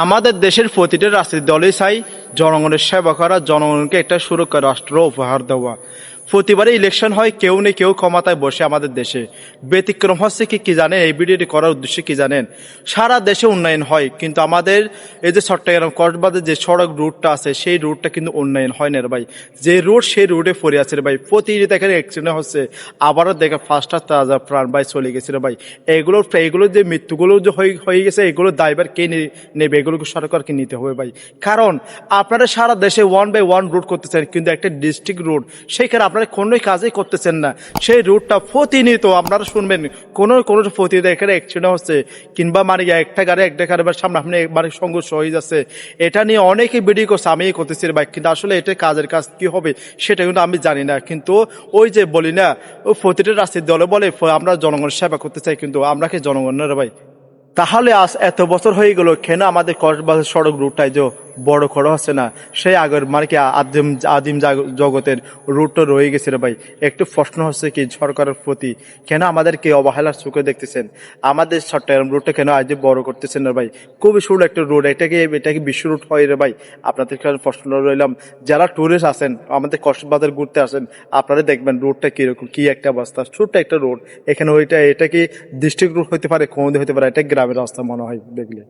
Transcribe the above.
আমাদের দেশের প্রতিটা রাজনৈতিক দলই চাই জনগণের সেবা করা, জনগণকে একটা সুরক্ষা রাষ্ট্র উপহার দেওয়া। প্রতিবারে ইলেকশন হয়, কেউ নেই কেউ ক্ষমতায় বসে আমাদের দেশে। ব্যতিক্রম হচ্ছে কি জানেন, এই ভিডিওটি করার উদ্দেশ্য কি জানেন? সারা দেশে উন্নয়ন হয়, কিন্তু আমাদের এই যে চট্টগ্রাম কক্সবাজার যে সড়ক রুটটা আছে, সেই রুটটা কিন্তু উন্নয়ন হয় না রে ভাই। যে রুট সেই রুটে পড়ে আছে রে ভাই। প্রতিদিন দেখেন অ্যাক্সিডেন্ট হচ্ছে, আবারও দেখে ফার্স্টটা তাজা প্রাণ ভাই চলে গেছে রে ভাই। এগুলো যে মৃত্যুগুলো যে হয়ে গেছে, এগুলো দায়ভার কে নেবে? এগুলোকে সরকারকে নিতে হবে ভাই। কারণ আপনারা সারা দেশে 1 বাই 1 রুট করতেছেন, কিন্তু একটা ডিস্ট্রিক্ট রুট সেখানে আপনারা কোনো কাজই করতেছেন না। সেই রুটটা প্রতিনিয়ত আপনারা শুনবেন কোনো প্রতিনিয়ত এখানে অ্যাক্সিডেন্ট হচ্ছে, কিংবা মানে একটা গাড়ি সামনে আপনি মানে সংঘর্ষ হয়ে যাচ্ছে। এটা নিয়ে অনেকে ভিডিও করছে, আমি করতেছি ভাই, কিন্তু আসলে এটা কাজের কাজ কি হবে সেটা কিন্তু আমি জানি না। কিন্তু ওই যে বলি না, ও প্রতিটা রাজনৈতিক দলে বলে আমরা জনগণের সেবা করতে চাই, কিন্তু আমরা কি জনগণের ভাই? তাহলে আজ এত বছর হয়ে গেল, কেন আমাদের কক্সবাজার সড়ক রুটটাই যে বড় করা হচ্ছে না? সেই আগের মানে কি আদিম আদিম জগতের রুটটা রয়ে গেছে রে ভাই। একটু প্রশ্ন হচ্ছে কি সরকারের প্রতি, কেন আমাদেরকে অবহেলার চোখে দেখতেছেন? আমাদের চট্টগ্রাম রুটটা কেন আজ বড় করতেছেন রে ভাই? খুবই সুন্দর একটা রোড, এটাকে বিশ্ব রুট হয় রে ভাই। আপনাদের কাছে প্রশ্ন রইলাম, যারা টুরিস্ট আছেন আমাদের কক্সবাজার ঘুরতে আসেন, আপনারা দেখবেন রোডটা কিরকম, কি একটা অবস্থা। ছোট্ট একটা রোড, এখানে এটা কি ডিস্ট্রিক্ট রোড হতে পারে? কোন হতে পারে? এটা গ্রামের রাস্তা মনে হয় দেখলে।